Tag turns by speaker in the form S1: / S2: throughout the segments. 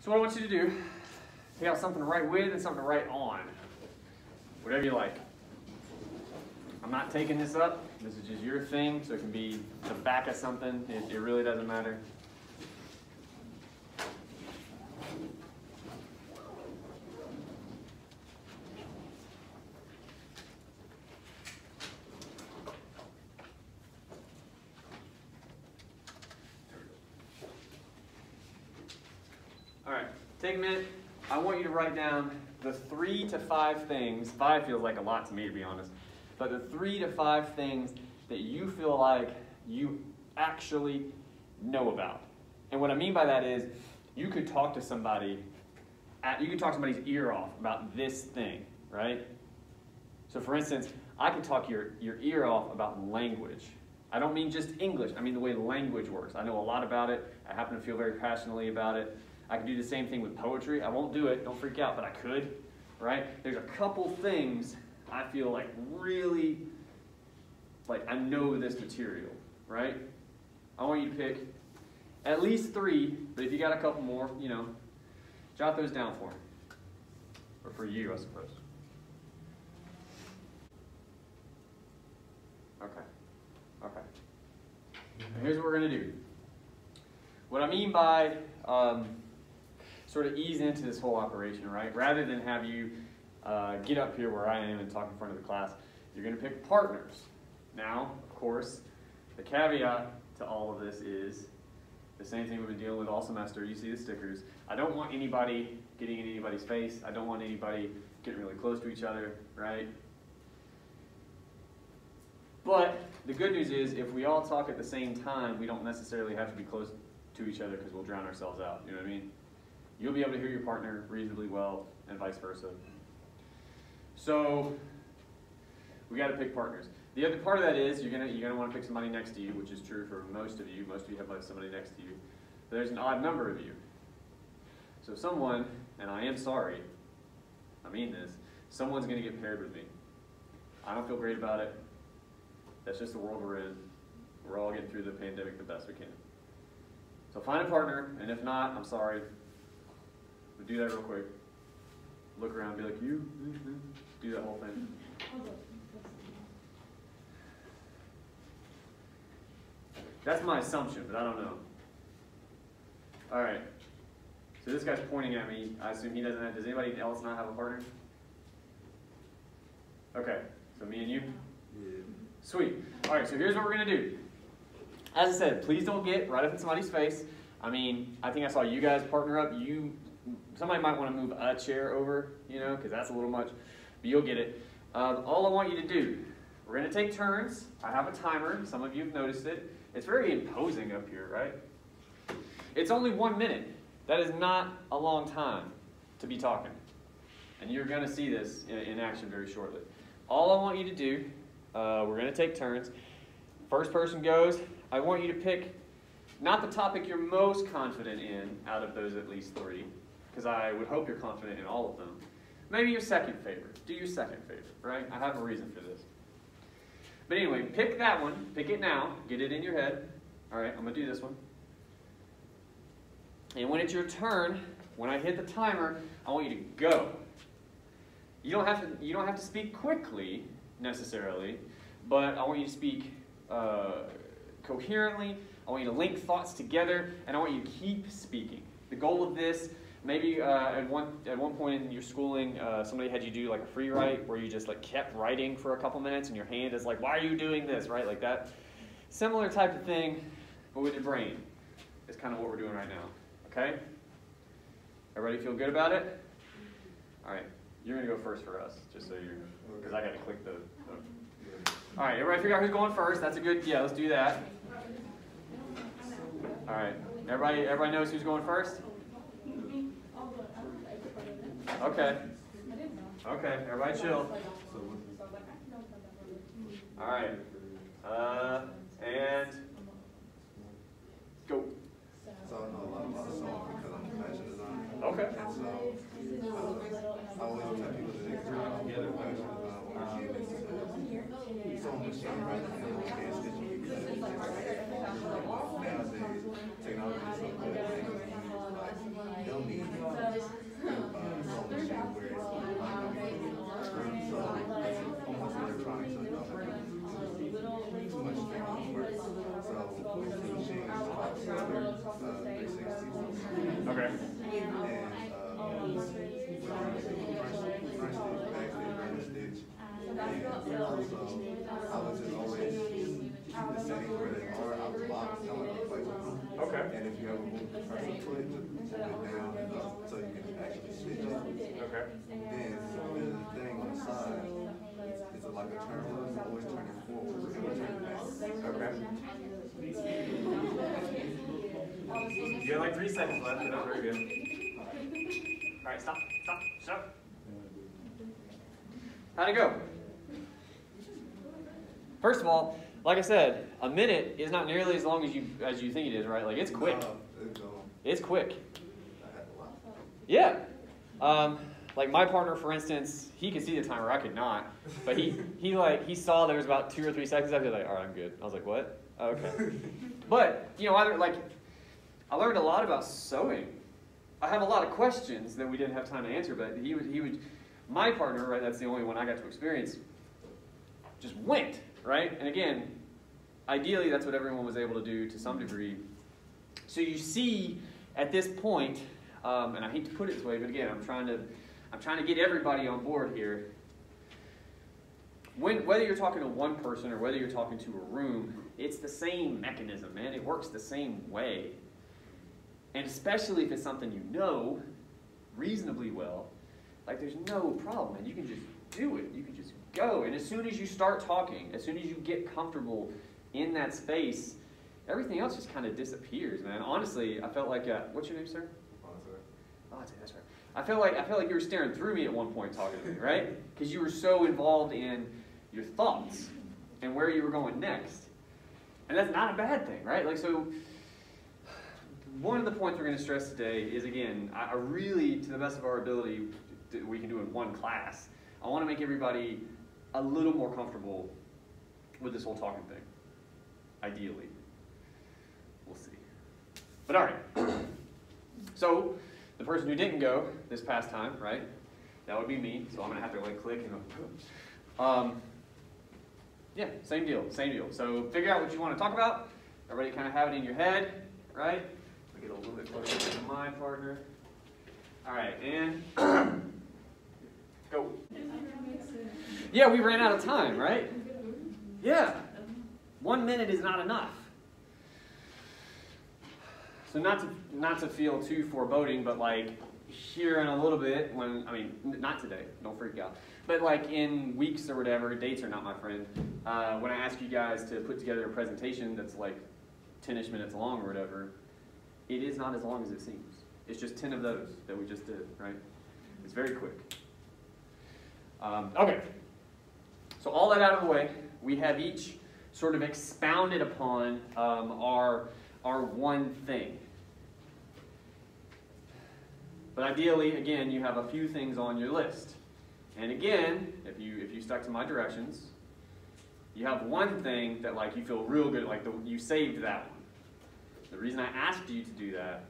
S1: So what I want you to do, pick out something to write with and something to write on. Whatever you like. I'm not taking this up. This is just your thing, so it can be the back of something. It really doesn't matter. All right, take a minute. I want you to write down the 3 to 5 things. 5 feels like a lot to me, to be honest. But the 3 to 5 things that you feel like you actually know about. And what I mean by that is, you could talk to somebody, you could talk somebody's ear off about this thing, right? So for instance, I could talk your ear off about language. I don't mean just English, I mean the way language works. I know a lot about it. I happen to feel very passionately about it. I could do the same thing with poetry. I won't do it, don't freak out, but I could, right? There's a couple things I feel like really, like I know this material, right? I want you to pick at least 3, but if you got a couple more, you know, jot those down for me. Or for you, I suppose. Okay, okay. And here's what we're gonna do. What I mean by sort of ease into this whole operation, right? Rather than have you get up here where I am and talk in front of the class, you're going to pick partners. Now, of course, the caveat to all of this is the same thing we've been dealing with all semester. You see the stickers. I don't want anybody getting in anybody's face. I don't want anybody getting really close to each other, right? But the good news is if we all talk at the same time, we don't necessarily have to be close to each other because we'll drown ourselves out. You know what I mean? You'll be able to hear your partner reasonably well and vice versa. So we got to pick partners. The other part of that is you're gonna want to pick somebody next to you, which is true for most of you. Most of you have like somebody next to you. But there's an odd number of you. So someone, and I am sorry, I mean this, someone's going to get paired with me. I don't feel great about it. That's just the world we're in. We're all getting through the pandemic the best we can. So find a partner, and if not, I'm sorry. But do that real quick. Look around, be like, you, do that whole thing. That's my assumption, but I don't know. All right. So this guy's pointing at me. I assume he doesn't have, does anybody else not have a partner? Okay, so me and you? Yeah. Sweet. All right, so here's what we're going to do. As I said, please don't get right up in somebody's face. I mean, I think I saw you guys partner up. Somebody might want to move a chair over, you know, because that's a little much, but you'll get it. All I want you to do, we're going to take turns. I have a timer. Some of you have noticed it. It's very imposing up here, right? It's only 1 minute. That is not a long time to be talking. And you're going to see this in action very shortly. All I want you to do, we're going to take turns. First person goes. I want you to pick not the topic you're most confident in out of those at least 3, because I would hope you're confident in all of them. Maybe your second favorite. Do your second favorite, right? I have a reason for this. But anyway, pick that one. Pick it now. Get it in your head. All right, I'm going to do this one. And when it's your turn, when I hit the timer, I want you to go. You don't have to speak quickly necessarily, but I want you to speak coherently. I want you to link thoughts together, and I want you to keep speaking. The goal of this, maybe at one point in your schooling, somebody had you do like a free write where you just like kept writing for a couple minutes, and your hand is like, "Why are you doing this?" Right, like that. Similar type of thing, but with your brain. Is kind of what we're doing right now. Okay? Everybody feel good about it? All right, you're gonna go first for us, just so you're, because I got to click the. All right, everybody figure out who's going first. That's a good, yeah, let's do that. All right, everybody knows who's going first? Okay. Okay, everybody chill. All right, and go.
S2: So I know a lot about the song because I'm a fashion designer.
S1: Okay.
S2: And so I always tell people that they can come together fashion design when I listen to so much songwriting and hand stitching because nowadays technology is so good. They'll need
S1: seconds left. That's very good. All right, stop. How'd it go? First of all, like I said, a minute is not nearly as long as you think it is, right? Like, it's quick. It's quick. Yeah. Like my partner, for instance, he could see the timer. I could not. But he saw there was about 2 or 3 seconds after. Like, all right, I'm good. I was like, what? Oh, okay. But I learned a lot about sewing. I have a lot of questions that we didn't have time to answer. But he would my partner, right? That's the only one I got to experience. Just went, right? And again, ideally, that's what everyone was able to do to some degree. So you see, at this point, and I hate to put it this way, but again, I'm trying to get everybody on board here. Whether you're talking to one person or whether you're talking to a room, it's the same mechanism, man. It works the same way. And especially if it's something you know reasonably well, like there's no problem, and you can just do it. You can just go. And as soon as you start talking, as soon as you get comfortable in that space, everything else just kind of disappears, man. Honestly, I felt like, what's your name, sir? Oh, that's right. I feel like you were staring through me at one point talking to me, right? Because you were so involved in your thoughts and where you were going next. And that's not a bad thing, right? Like, so one of the points we're going to stress today is, again, I really, to the best of our ability, we can do in one class, I want to make everybody a little more comfortable with this whole talking thing, ideally. We'll see. But all right. So the person who didn't go this past time, right? That would be me. So I'm going to have to like click and go. Yeah, same deal. So figure out what you want to talk about. Everybody kind of have it in your head, right? Let me get a little bit closer to my partner. All right, and go. Yeah, we ran out of time, right? Yeah. 1 minute is not enough. So not to feel too foreboding, but like here in a little bit, not today, don't freak out, but like in weeks or whatever, dates are not my friend, when I ask you guys to put together a presentation that's like 10-ish minutes long or whatever, it is not as long as it seems. It's just 10 of those that we just did, right? It's very quick. Okay, so all that out of the way, we have each sort of expounded upon our one thing. But ideally, again, you have a few things on your list. And again, if you stuck to my directions, you have one thing that like you feel real good, like you saved that one. The reason I asked you to do that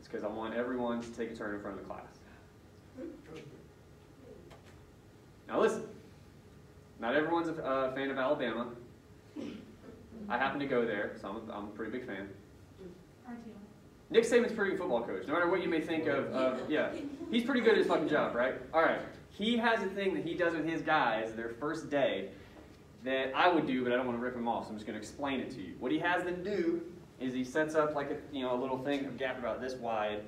S1: is because I want everyone to take a turn in front of the class. Now listen, not everyone's a fan of Alabama. I happen to go there, so I'm a pretty big fan. Nick Saban's a pretty good football coach. No matter what you may think of, yeah, he's pretty good at his fucking job, right? All right, he has a thing that he does with his guys their first day that I would do, but I don't want to rip him off, so I'm just going to explain it to you. What he has them do is he sets up like a little thing, a gap about this wide,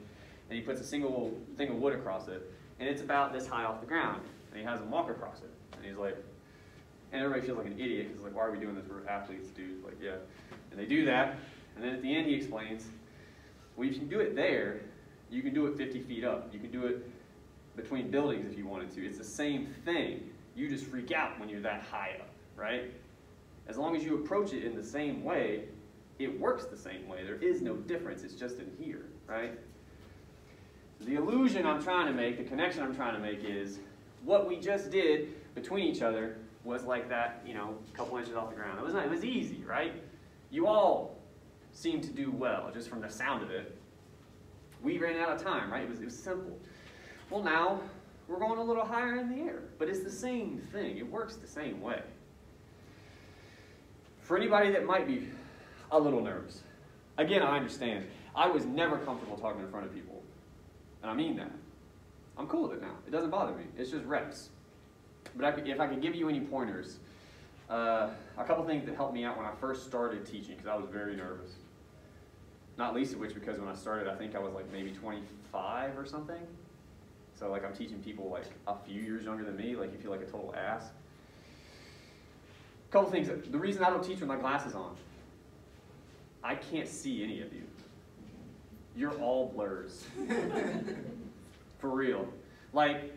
S1: and he puts a single thing of wood across it, and it's about this high off the ground, and he has them walk across it, and he's like, and everybody feels like an idiot because like, why are we doing this? We're athletes, dude. Like, yeah, and they do that, and then at the end he explains, well, if you can do it there, you can do it 50 feet up. You can do it between buildings if you wanted to. It's the same thing. You just freak out when you're that high up, right? As long as you approach it in the same way, it works the same way. There is no difference. It's just in here, right? The illusion I'm trying to make, the connection I'm trying to make is what we just did between each other was like that, a couple inches off the ground. It was easy, right? You all seemed to do well, just from the sound of it. We ran out of time, right? It was simple. Well, now we're going a little higher in the air, but it's the same thing. It works the same way. For anybody that might be a little nervous, again, I understand. I was never comfortable talking in front of people, and I mean that. I'm cool with it now. It doesn't bother me. It's just reps. But if I could give you any pointers, a couple things that helped me out when I first started teaching, because I was very nervous. Not least of which because when I started, I think I was like maybe 25 or something. So like I'm teaching people like a few years younger than me, like you feel like a total ass. A couple things. The reason I don't teach with my glasses on, I can't see any of you. you're all blurs. For real. Like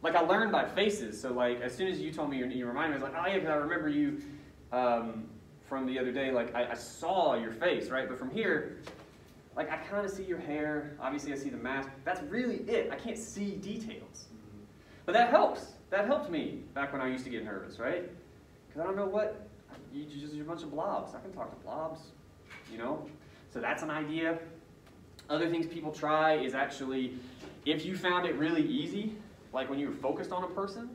S1: I learned by faces, so like as soon as you told me, you reminded me, I was like, oh yeah, because I remember you from the other day, like I saw your face, right? But from here, like I kind of see your hair, obviously I see the mask, that's really it. I can't see details. But that helps. That helped me back when I used to get nervous, right? Because I don't know what, you're a bunch of blobs. I can talk to blobs, you know? So that's an idea. Other things people try is actually, if you found it really easy, like when you were focused on a person,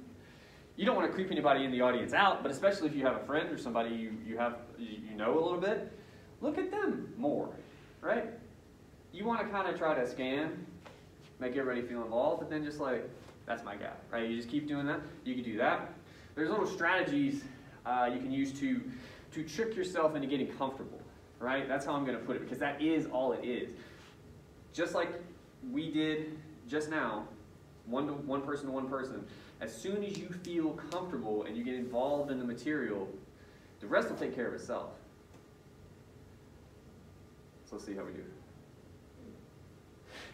S1: you don't want to creep anybody in the audience out, but especially if you have a friend or somebody you know a little bit, look at them more, right? You want to kind of try to scan, make everybody feel involved, but then just like, that's my guy, right? You just keep doing that. You can do that. There's little strategies you can use to trick yourself into getting comfortable, right? That's how I'm going to put it, because that is all it is. Just like we did just now, one person to one person, as soon as you feel comfortable and you get involved in the material, the rest will take care of itself. So let's see how we do.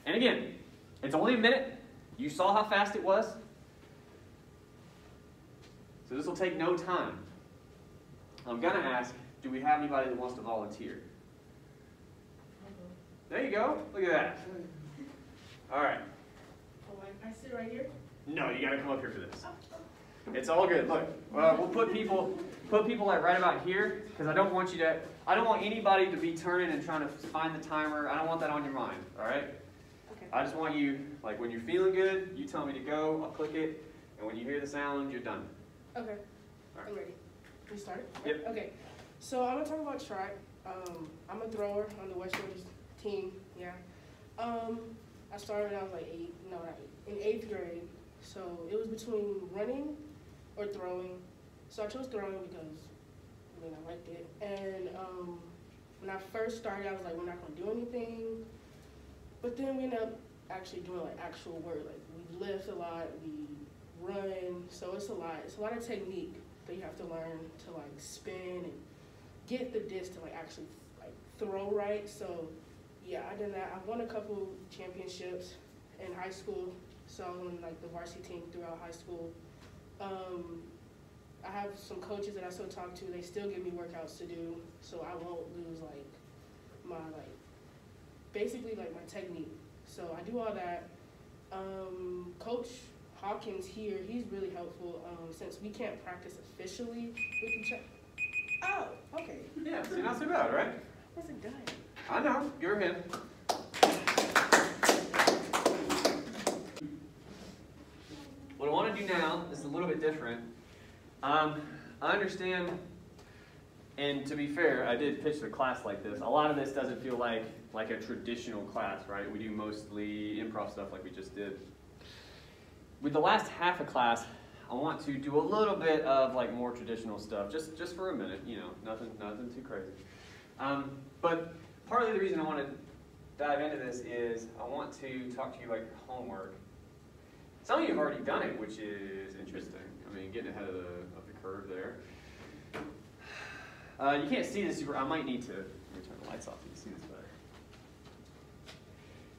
S1: And again, it's only a minute. You saw how fast it was. So this will take no time. I'm going to ask, do we have anybody that wants to volunteer? There you go. Look at that. All right.
S3: Oh, I sit right here?
S1: No, you got to come up here for this. It's all good. Look, we'll put people like right about here, because I don't want anybody to be turning and trying to find the timer. I don't want that on your mind. All right.
S3: Okay.
S1: I just want you, like when you're feeling good, you tell me to go. I'll click it, and when you hear the sound, you're done.
S3: Okay.
S1: All right.
S3: I'm ready. We start?
S1: Yep.
S3: Okay. So I'm gonna talk about track. I'm a thrower on the West Shoulders team. Yeah. I started when I was like in 8th grade. So it was between running or throwing. So I chose throwing because I liked it. And when I first started, I was like, we're not gonna do anything. But then we ended up actually doing like actual work. Like we lift a lot, we run. So it's a lot. It's a lot of technique that you have to learn to like spin and get the disc to like actually like throw right. So yeah, I did that. I won a couple championships in high school. So I was on like the varsity team throughout high school. I have some coaches that I still talk to. They still give me workouts to do, so I won't lose like my basically like my technique. So I do all that. Coach Hawkins here, he's really helpful since we can't practice officially with each other. Oh, okay.
S1: Yeah, see, not too bad, right?
S3: Wasn't done.
S1: I know. Give her a hand. What I want to do now is a little bit different. I understand, and to be fair, I did pitch the class like this. A lot of this doesn't feel like a traditional class, right? We do mostly improv stuff like we just did. With the last half of class, I want to do a little bit of like more traditional stuff, just for a minute, you know, nothing too crazy. But partly the reason I want to dive into this is I want to talk to you about your homework. Some of you have already done it, which is interesting. I mean, getting ahead of the curve there. You can't see this. I might need to turn the lights off so you can see this better.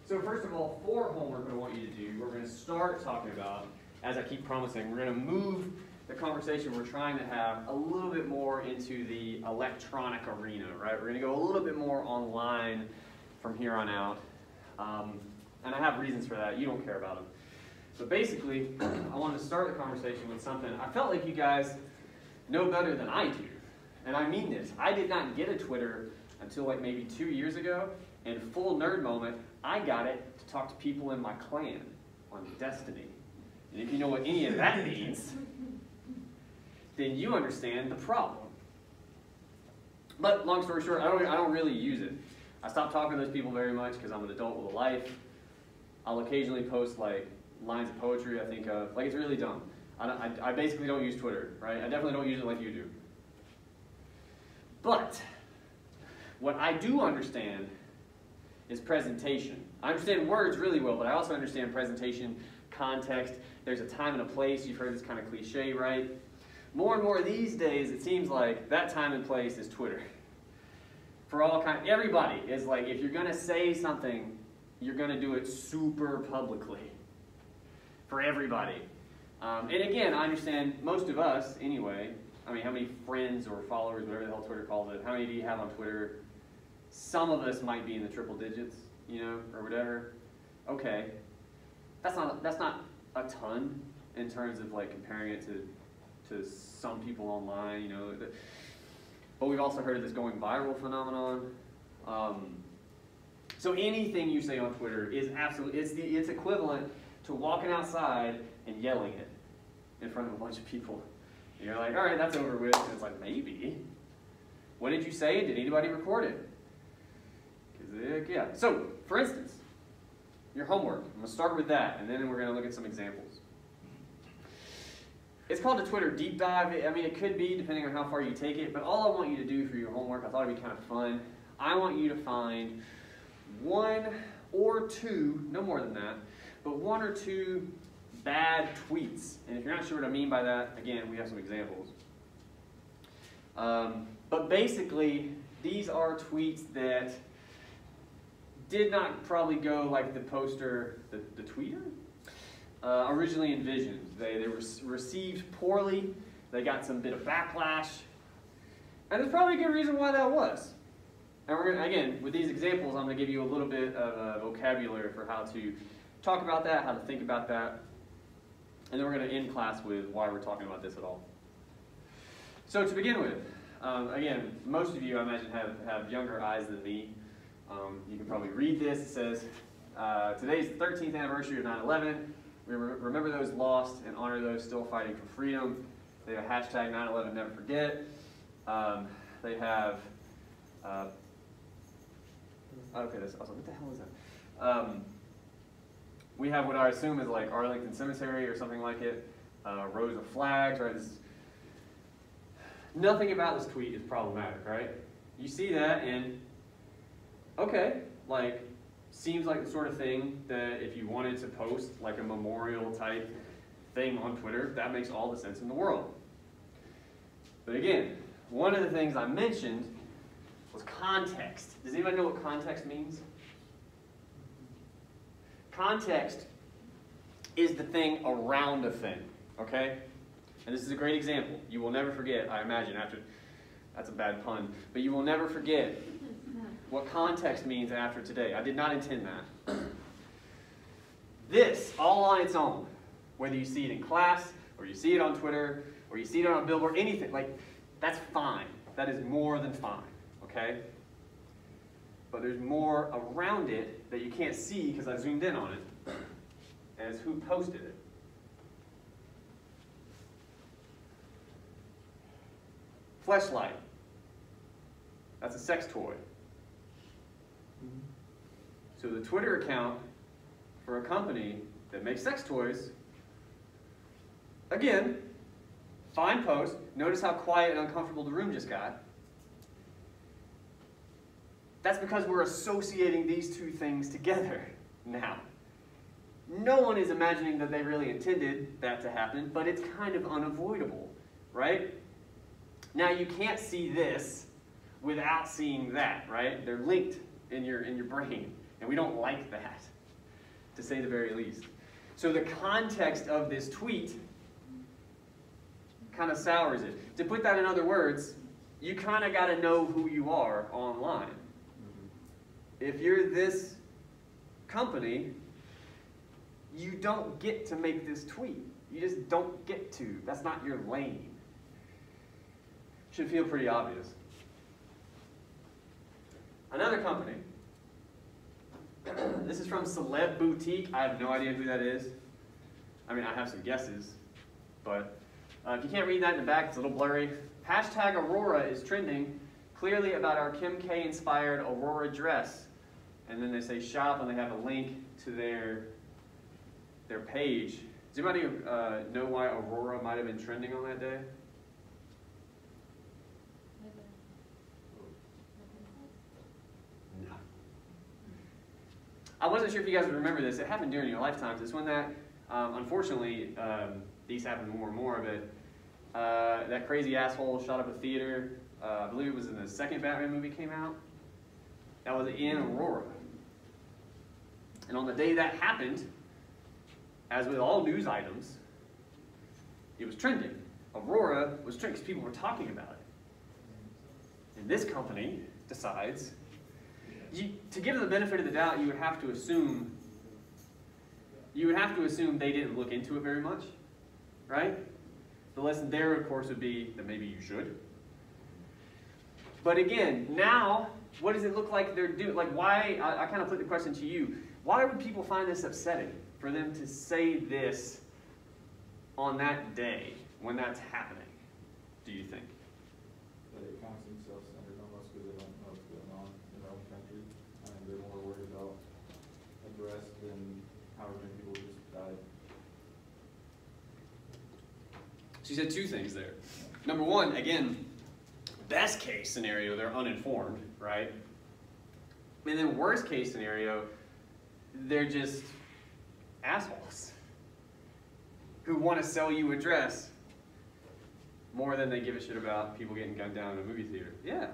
S1: So first of all, for homework, what I want you to do, we're going to start talking about, as I keep promising, we're going to move the conversation we're trying to have a little bit more into the electronic arena, right? We're going to go a little bit more online from here on out. And I have reasons for that. You don't care about them. But basically, I wanted to start the conversation with something I felt like you guys know better than I do. And I mean this. I did not get a Twitter until like maybe 2 years ago. And full nerd moment, I got it to talk to people in my clan on Destiny. And if you know what any of that means, then you understand the problem. But long story short, I don't really use it. I stopped talking to those people very much because I'm an adult with a life. I'll occasionally post like lines of poetry I think of. Like, it's really dumb. I basically don't use Twitter, right? I definitely don't use it like you do. But what I do understand is presentation. I understand words really well, but I also understand presentation, context. There's a time and a place. You've heard this kind of cliche, right? More and more these days, it seems like that time and place is Twitter. for all kind, everybody is like, if you're gonna say something, you're gonna do it super publicly for everybody. And again, I understand most of us, anyway. I mean, how many friends or followers, whatever the hell Twitter calls it, how many do you have on Twitter? Some of us might be in the triple digits, you know, or whatever. Okay, that's not a ton in terms of like comparing it to some people online, you know. But we've also heard of this going viral phenomenon. So anything you say on Twitter is absolutely, it's equivalent to walking outside and yelling it in front of a bunch of people. And you're like, all right, that's over with. And it's like, maybe. What did you say? Did anybody record it? Yeah. So, for instance, your homework. I'm going to start with that, and then we're going to look at some examples. It's called a Twitter deep dive. I mean, it could be, depending on how far you take it, but all I want you to do for your homework, I thought it'd be kind of fun. I want you to find one or two, no more than that, but one or two bad tweets. And if you're not sure what I mean by that, again, we have some examples. But basically, these are tweets that did not probably go like the poster, the tweeter, originally envisioned. They were received poorly. They got some bit of backlash. And there's probably a good reason why that was. And we're gonna, again, with these examples, I'm going to give you a little bit of a vocabulary for how to talk about that, how to think about that. And then we're going to end class with why we're talking about this at all. So to begin with, again, most of you, I imagine, have younger eyes than me. You can probably read this. It says, today's the 13th anniversary of 9/11. We remember those lost and honor those still fighting for freedom. They have hashtag 9/11 never forget. They have, okay, that's awesome. What the hell is that? We have what I assume is like Arlington Cemetery or something like it. Rows of flags, right? Nothing about this tweet is problematic, right? You see that and, okay, like, seems like the sort of thing that if you wanted to post like a memorial type thing on Twitter, that makes all the sense in the world. But again, one of the things I mentioned was context. Does anybody know what context means? Context is the thing around a thing, okay? And this is a great example. You will never forget, I imagine, after, that's a bad pun, but you will never forget what context means after today. I did not intend that. This, all on its own, whether you see it in class, or you see it on Twitter, or you see it on a billboard, anything, like, that's fine. That is more than fine, okay? But there's more around it that you can't see because I zoomed in on it, and it's who posted it. Fleshlight. That's a sex toy. So the Twitter account for a company that makes sex toys, again, fine post. Notice how quiet and uncomfortable the room just got. That's because we're associating these two things together now. No one is imagining that they really intended that to happen, but it's kind of unavoidable, right? Now you can't see this without seeing that, right? They're linked in your brain, and we don't like that, to say the very least. So the context of this tweet kind of sours it. To put that in other words, you kind of got to know who you are online. If you're this company, you don't get to make this tweet. You just don't get to. That's not your lane. Should feel pretty obvious. Another company. This is from Celeb Boutique. I have no idea who that is. I mean, I have some guesses, but if you can't read that in the back, it's a little blurry. Hashtag Aurora is trending, clearly about our Kim K inspired Aurora dress. And then they say shop, and they have a link to their page. Does anybody know why Aurora might have been trending on that day? No. I wasn't sure if you guys would remember this. It happened during your lifetimes. It's when that, unfortunately, these happen more and more, but that crazy asshole shot up a theater. I believe it was in the second Batman movie came out. that was in Aurora. And on the day that happened, as with all news items, it was trending. Aurora was trending because people were talking about it. And this company decides, to give them the benefit of the doubt, you would have to assume they didn't look into it very much, right? The lesson there, of course, would be that maybe you should. But again, now, what does it look like they're doing? Like, why, I kind of put the question to you, why would people find this upsetting for them to say this on that day when that's happening, do you think?
S4: But it kind of seems self-centered almost because they don't know what's going on in their own country. I mean, they're more worried about arrest than however many people just died.
S1: She said two things there. Number one, again, best case scenario, they're uninformed, right? And then worst case scenario, they're just assholes who want to sell you a dress more than they give a shit about people getting gunned down in a movie theater. Yeah.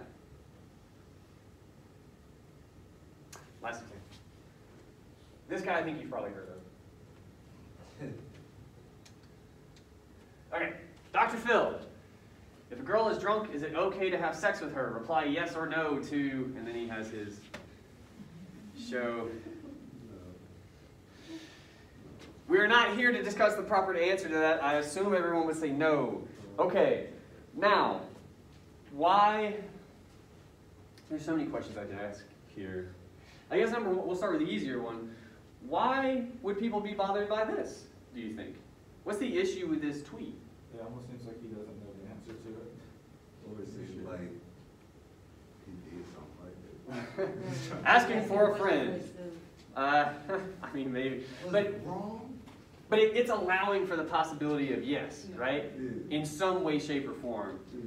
S1: Last thing. This guy I think you've probably heard of. Okay, Dr. Phil. If a girl is drunk, is it okay to have sex with her? Reply yes or no to, and then he has his show. We're not here to discuss the proper answer to that. I assume everyone would say no. Okay, now, why? There's so many questions I could ask here. I guess number one, we'll start with the easier one. Why would people be bothered by this, do you think? What's the issue with this tweet?
S4: It almost seems like he doesn't know the answer to it.
S2: Or it seems like he did something like that.
S1: Asking for a friend. I mean, maybe.
S2: Was it wrong?
S1: But it's allowing for the possibility of yes, right?
S2: Yeah.
S1: In some way, shape, or form.
S2: Yeah.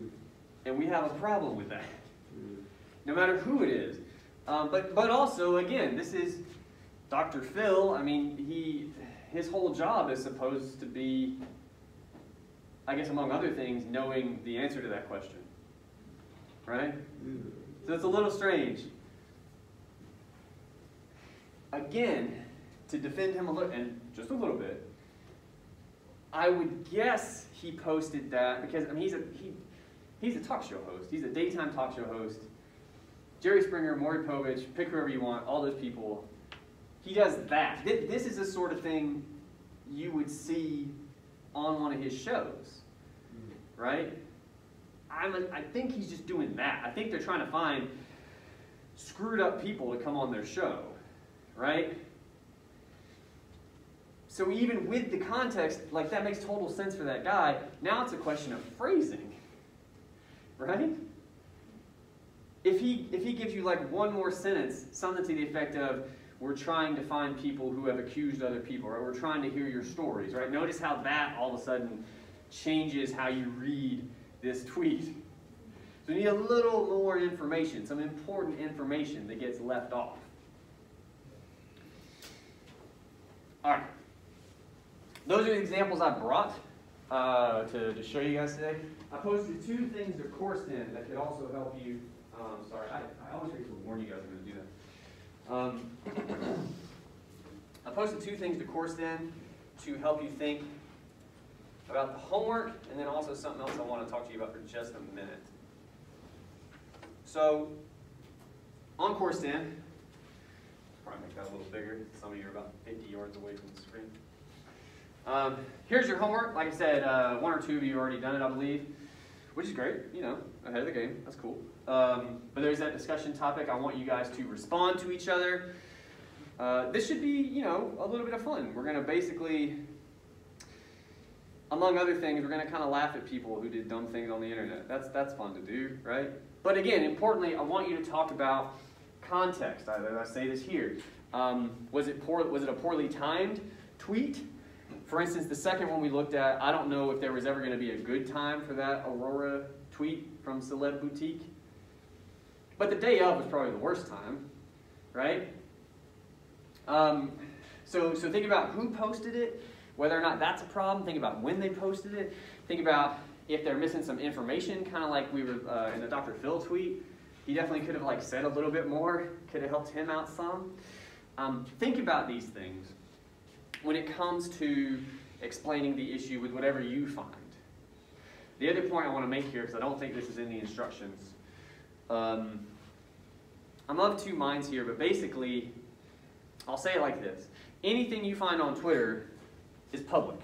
S1: And we have a problem with that,
S2: Yeah.
S1: no matter who it is. But also, again, this is Dr. Phil. I mean, his whole job is supposed to be, I guess among other things, knowing the answer to that question, right?
S2: Yeah.
S1: So it's a little strange. Again, to defend him a little, and just a little bit, I would guess he posted that because I mean he's a talk show host. He's a daytime talk show host. Jerry Springer, Maury Povich, pick whoever you want, all those people. He does that. This is the sort of thing you would see on one of his shows, right? I think he's just doing that. I think they're trying to find screwed up people to come on their show, right? So even with the context, like that makes total sense for that guy. Now it's a question of phrasing, right? If he gives you like one more sentence, something to the effect of, we're trying to find people who have accused other people, or we're trying to hear your stories, right? Notice how that all of a sudden changes how you read this tweet. So we need a little more information, some important information that gets left off. All right. Those are the examples I brought to show you guys today. I posted two things to Coursed-In that could also help you. Sorry, I always forget to warn you guys I'm going to do that. I posted two things to Coursed-In to help you think about the homework, and then also something else I want to talk to you about for just a minute. So, on Coursed-In, probably make that a little bigger. Some of you are about 50 yards away from the screen. Here's your homework. Like I said, one or two of you have already done it, I believe, which is great, you know, ahead of the game. That's cool. But there's that discussion topic. I want you guys to respond to each other. This should be, you know, a little bit of fun. We're going to basically, among other things, we're going to kind of laugh at people who did dumb things on the internet. That's fun to do, right? But again, importantly, I want you to talk about context. I say this here. Was it a poorly timed tweet? For instance, the second one we looked at, I don't know if there was ever going to be a good time for that Aurora tweet from Celeb Boutique. But the day of was probably the worst time, right? So think about who posted it, whether or not that's a problem. Think about when they posted it. Think about if they're missing some information, kind of like we were in the Dr. Phil tweet. He definitely could have like said a little bit more, could have helped him out some. Think about these things when it comes to explaining the issue with whatever you find. The other point I want to make here, because I don't think this is in the instructions, I'm of two minds here, but basically, I'll say it like this. Anything you find on Twitter is public.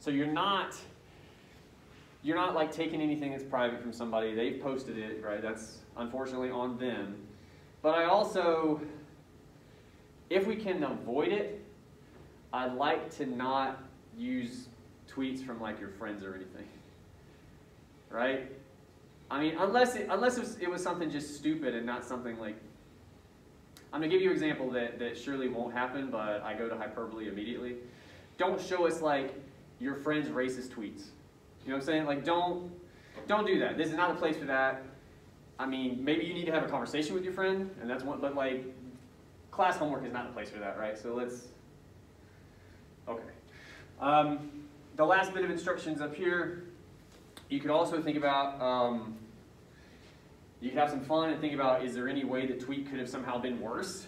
S1: So you're not like taking anything that's private from somebody. They've posted it, right? That's unfortunately on them. But I also, if we can avoid it, I'd like to not use tweets from like your friends or anything, right? I mean, unless it was something just stupid and not something like, I'm going to give you an example that surely won't happen, but I go to hyperbole immediately. Don't show us like your friend's racist tweets. You know what I'm saying? Like don't do that. This is not a place for that. I mean, maybe you need to have a conversation with your friend, and that's one, but like class homework is not the place for that, right? So let's, okay. The last bit of instructions up here, you could also think about, you could have some fun and think about, is there any way the tweet could have somehow been worse?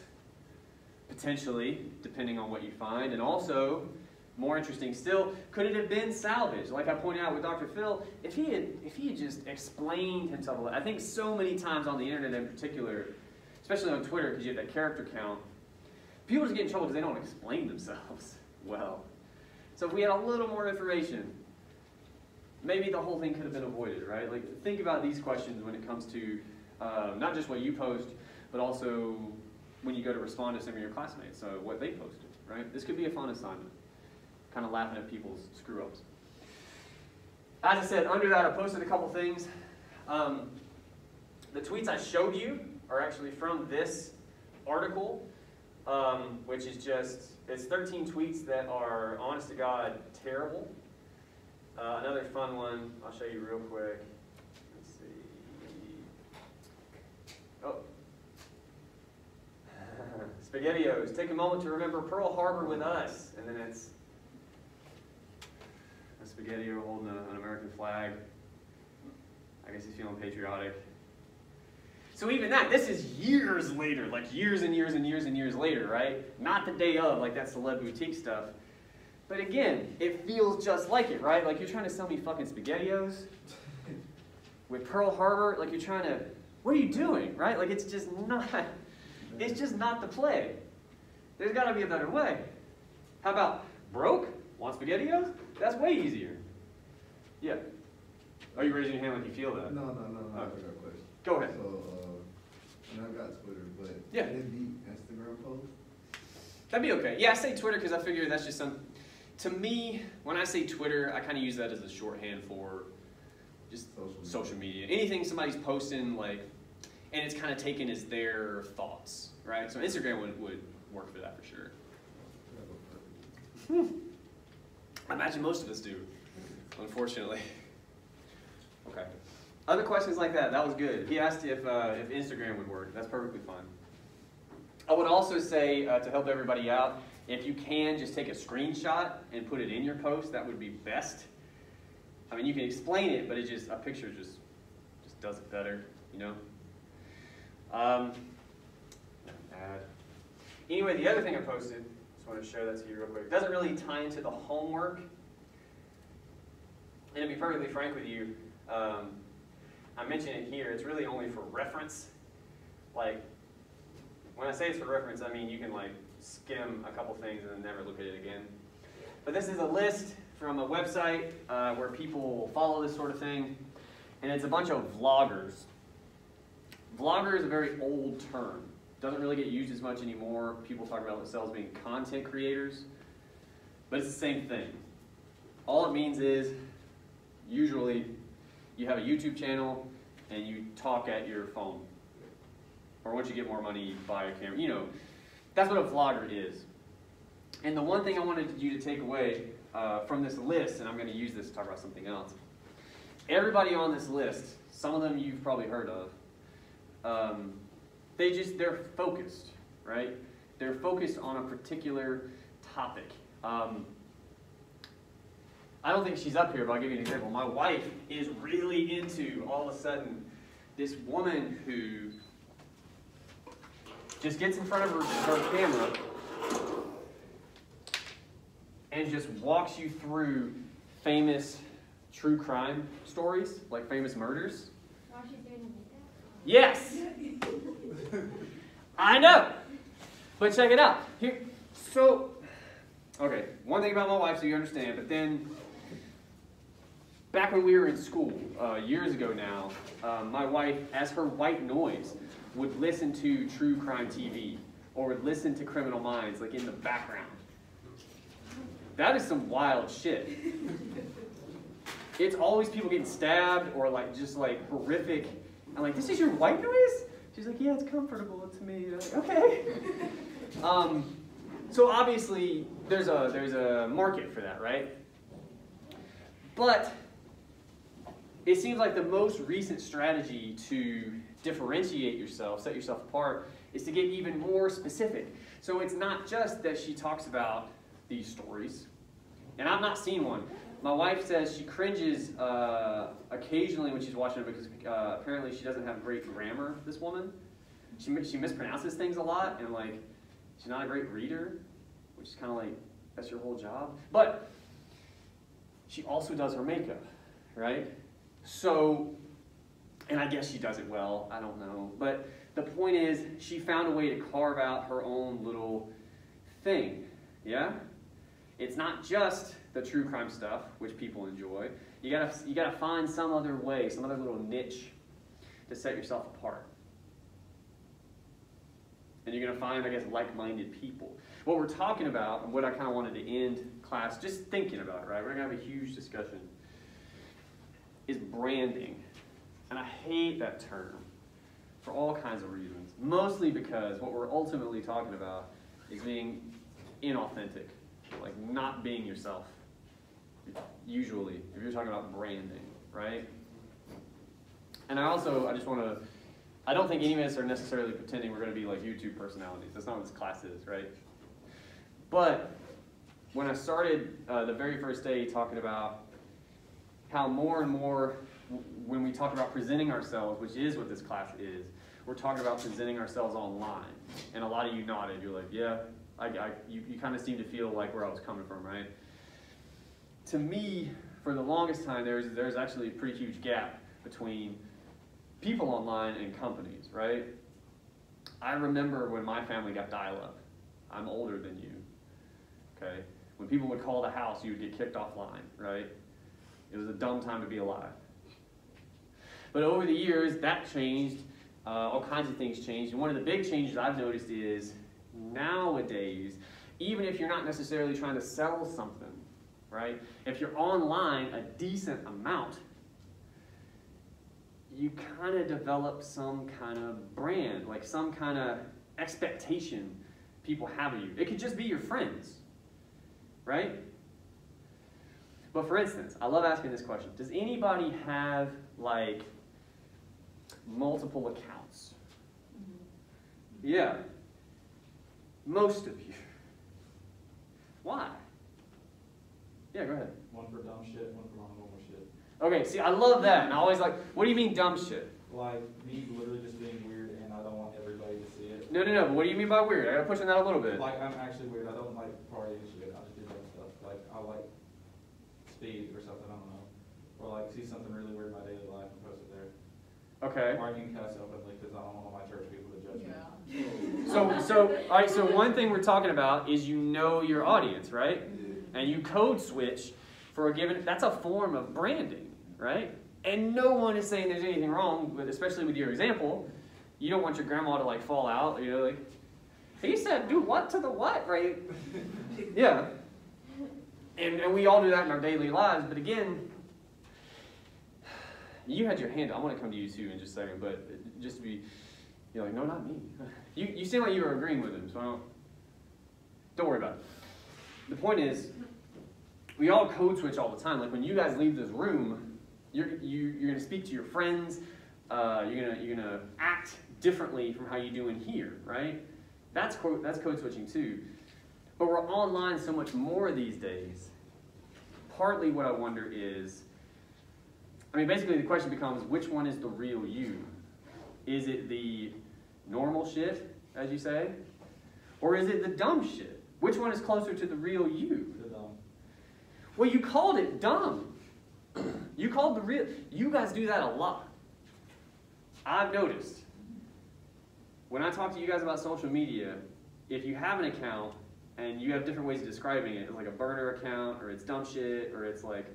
S1: Potentially, depending on what you find. And also, more interesting still, could it have been salvaged? Like I pointed out with Dr. Phil, if he had just explained himself a little. I think so many times on the internet in particular, especially on Twitter, because you have that character count, people just get in trouble because they don't explain themselves well. So if we had a little more information, maybe the whole thing could have been avoided, right? Like, think about these questions when it comes to not just what you post, but also when you go to respond to some of your classmates, what they posted, right? This could be a fun assignment, kind of laughing at people's screw-ups. As I said, under that I posted a couple things. The tweets I showed you are actually from this article, which is just, it's 13 tweets that are, honest to God, terrible. Another fun one, I'll show you real quick. Let's see. Oh. SpaghettiOs, take a moment to remember Pearl Harbor with us. And then it's a SpaghettiO holding an American flag. I guess he's feeling patriotic. So even that, this is years later, like years and years and years and years later, right? Not the day of, like that celeb boutique stuff. But again, it feels just like it, right? Like you're trying to sell me fucking SpaghettiOs with Pearl Harbor. Like you're trying to, what are you doing, right? Like it's just not the play. There's got to be a better way. How about broke? Want SpaghettiOs? That's way easier. Yeah. Are you raising your hand like you feel that?
S2: No,
S1: Okay.
S2: I got a question.
S1: Go ahead.
S2: So, and I've got Twitter, but
S1: Yeah.
S2: can it be Instagram post?
S1: That'd be okay. Yeah, I say Twitter because I figure that's just some, to me, when I say Twitter, I kind of use that as a shorthand for just social media. Anything somebody's posting, like, and it's kind of taken as their thoughts, right? So Instagram would work for that for sure. I imagine most of us do, unfortunately. Okay. Other questions like that, that was good. He asked if Instagram would work. That's perfectly fine. I would also say, to help everybody out, if you can, just take a screenshot and put it in your post. That would be best. I mean, you can explain it, but a picture just does it better, you know? Anyway, the other thing I posted, just want to show that to you real quick. It doesn't really tie into the homework. And to be perfectly frank with you, I mention it here, it's really only for reference. Like, when I say it's for reference, I mean you can like skim a couple things and then never look at it again. But this is a list from a website where people follow this sort of thing, and it's a bunch of vloggers. Vlogger is a very old term. Doesn't really get used as much anymore. People talk about themselves being content creators, but it's the same thing. All it means is, usually, you have a YouTube channel and you talk at your phone. Or once you get more money, you buy a camera. You know, that's what a vlogger is. And the one thing I wanted you to take away from this list, and I'm going to use this to talk about something else. Everybody on this list, some of them you've probably heard of, they're focused, right? They're focused on a particular topic. I don't think she's up here, but I'll give you an example. My wife is really into, all of a sudden, this woman who just gets in front of her camera and just walks you through famous true crime stories, like famous murders.
S5: While she's doing makeup?
S1: Yes! I know! But check it out. Here, so, okay, one thing about my wife so you understand, but then back when we were in school, years ago now, my wife, as her white noise, would listen to true crime TV or would listen to Criminal Minds, like in the background. That is some wild shit. It's always people getting stabbed or like just like horrific. I'm like, this is your white noise? She's like, yeah, it's comfortable to me. And I'm like, okay. So obviously there's a market for that, right? But it seems like the most recent strategy to differentiate yourself, set yourself apart, is to get even more specific. So it's not just that she talks about these stories, and I've not seen one. My wife says she cringes occasionally when she's watching it because apparently she doesn't have great grammar, this woman. She mispronounces things a lot, and like, she's not a great reader, which is kind of like, that's your whole job. But she also does her makeup, right? So, and I guess she does it well, I don't know. But the point is, she found a way to carve out her own little thing, yeah? It's not just the true crime stuff, which people enjoy. You gotta find some other way, some other little niche to set yourself apart. And you're gonna find, I guess, like-minded people. What we're talking about, and what I kind of wanted to end class just thinking about, right? We're gonna have a huge discussion, is branding. And I hate that term for all kinds of reasons. Mostly because what we're ultimately talking about is being inauthentic, like not being yourself. Usually, if you're talking about branding, right? And I just want to, I don't think any of us are necessarily pretending we're going to be like YouTube personalities. That's not what this class is, right? But when I started the very first day talking about how more and more, when we talk about presenting ourselves, which is what this class is, we're talking about presenting ourselves online. And a lot of you nodded. You're like, yeah, you kind of seem to feel like where I was coming from, right? To me, for the longest time, there's actually a pretty huge gap between people online and companies, right? I remember when my family got dial-up. I'm older than you, okay? When people would call the house, you would get kicked offline, right? It was a dumb time to be alive. But over the years, that changed. All kinds of things changed. And one of the big changes I've noticed is nowadays, even if you're not necessarily trying to sell something, right? If you're online a decent amount, you kind of develop some kind of brand, like some kind of expectation people have of you. It could just be your friends, right? But for instance, I love asking this question. Does anybody have like multiple accounts? Yeah. Most of you. Why? Yeah, go ahead.
S4: One for dumb shit, one for normal shit.
S1: Okay, see, I love that. And I always like, what do you mean dumb shit?
S4: Like, me literally just being weird and I don't want everybody to see it.
S1: No, but what do you mean by weird? I gotta push on that a little bit.
S4: Like, I'm actually weird. I don't like party and shit. I just do dumb stuff. Like, I like speed or something, I don't know. Or like, see something really weird in my daily life and post it there.
S1: Okay.
S4: Or I can cuss openly because I don't want all my church people to judge me.
S1: All right, so one thing we're talking about is you know your audience, right? And you code switch for a given, that's a form of branding, right? And no one is saying there's anything wrong with, especially with your example. You don't want your grandma to like fall out, you know, like, he said do what to the what, right? Yeah. And we all do that in our daily lives, but again, you had your hand up. I want to come to you too in just a second, but just to be, you're like, no, not me. You seem like you were agreeing with him, so don't worry about it. The point is, we all code switch all the time. Like when you guys leave this room, you're going to speak to your friends. You're gonna act differently from how you do in here, right? That's code switching too. But we're online so much more these days. Partly what I wonder is, I mean, basically the question becomes, which one is the real you, Is it the normal shit, as you say? Or is it the dumb shit? Which one is closer to the real you?
S4: The dumb.
S1: Well, you called it dumb. You called the real. You guys do that a lot. I've noticed. When I talk to you guys about social media, if you have an account and you have different ways of describing it, it's like a burner account, or it's dumb shit, or it's like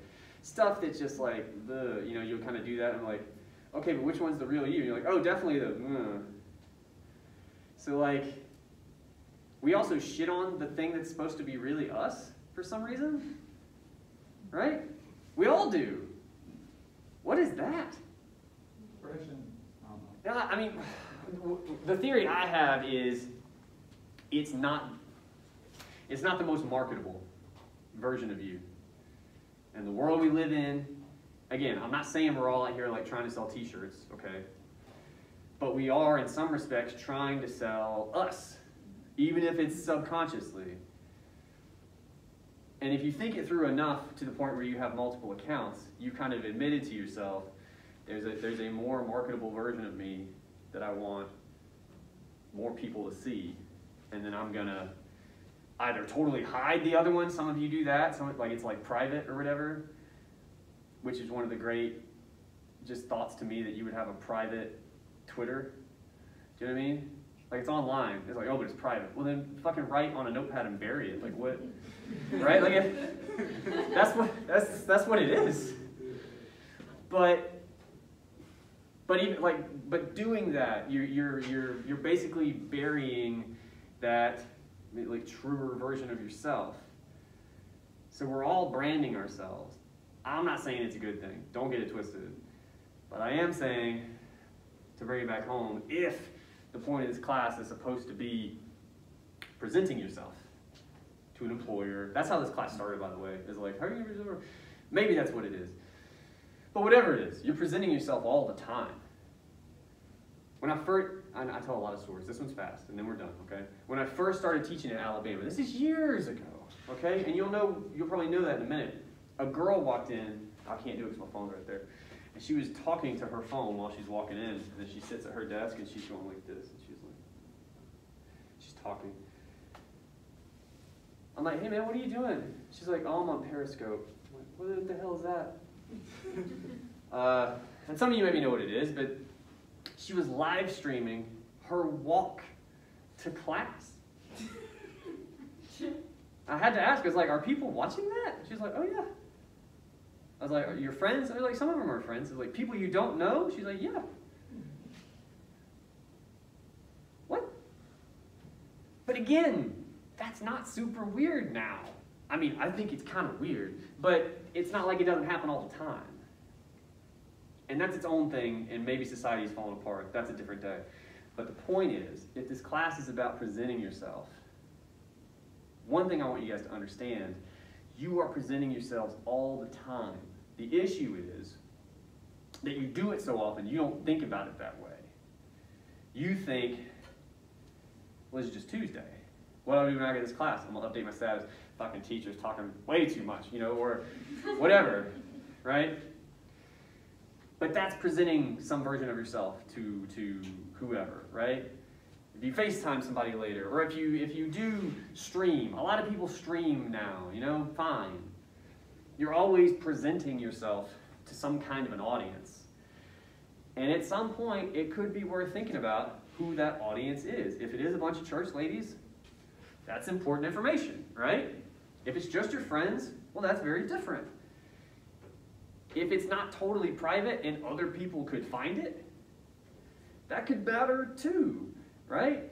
S1: stuff that's just like, you know, you'll kind of do that, and I'm like, okay, but which one's the real you? And you're like, oh, definitely the, So like, we also shit on the thing that's supposed to be really us for some reason, right? We all do. What is that?
S4: Expression. I don't know.
S1: Yeah, I mean, the theory I have is it's not the most marketable version of you. And the world we live in, again, I'm not saying we're all out here like trying to sell t-shirts, okay? But we are, in some respects, trying to sell us, even if it's subconsciously. And if you think it through enough to the point where you have multiple accounts, you've kind of admitted to yourself, there's a more marketable version of me that I want more people to see. And then I'm gonna either totally hide the other one, some of you do that, like it's like private or whatever, which is one of the great just thoughts to me, that you would have a private Twitter. Do you know what I mean? Like it's online. It's like, oh, but it's private. Well, then fucking write on a notepad and bury it. Like what? Right? Like that's what it is. But even but doing that, you're basically burying that like truer version of yourself. So we're all branding ourselves. I'm not saying it's a good thing. Don't get it twisted. But I am saying, to bring it back home, if the point of this class is supposed to be presenting yourself to an employer. That's how this class started, by the way. Is like, how are you going to present? Maybe that's what it is. But whatever it is, you're presenting yourself all the time. When I tell a lot of stories. This one's fast, and then we're done, okay? When I first started teaching in Alabama, this is years ago, okay? And you'll probably know that in a minute. A girl walked in. I can't do it because my phone's right there. And she was talking to her phone while she's walking in, and then she sits at her desk and she's going like this, and she's talking. I'm like, hey man, what are you doing? She's like, oh, I'm on Periscope. I'm like, what the hell is that? And some of you maybe know what it is, but she was live streaming her walk to class. I had to ask, I was like, are people watching that? She's like, oh yeah. I was like, are your friends? I was like, some of them are friends. I was like, people you don't know? She's like, yeah. What? But again, that's not super weird now. I mean, I think it's kind of weird, but it's not like it doesn't happen all the time. And that's its own thing, and maybe society's falling apart. That's a different day. But the point is, if this class is about presenting yourself, one thing I want you guys to understand, you are presenting yourselves all the time. The issue is that you do it so often, you don't think about it that way. You think, well, it's just Tuesday. What do I do when I get this class? I'm going to update my status. Fucking teacher's talking way too much, you know, or whatever, right? But that's presenting some version of yourself to whoever, right? If you FaceTime somebody later, or if you do stream, a lot of people stream now, you know, fine. You're always presenting yourself to some kind of an audience. And at some point, it could be worth thinking about who that audience is. If it is a bunch of church ladies, that's important information, right? If it's just your friends, well, that's very different. If it's not totally private and other people could find it, that could matter too, right?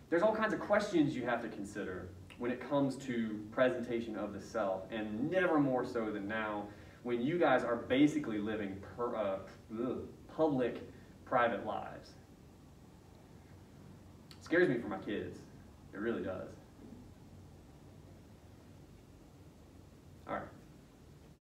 S1: There's all kinds of questions you have to consider when it comes to presentation of the self, and never more so than now, when you guys are basically living public, private lives. It scares me for my kids. It really does.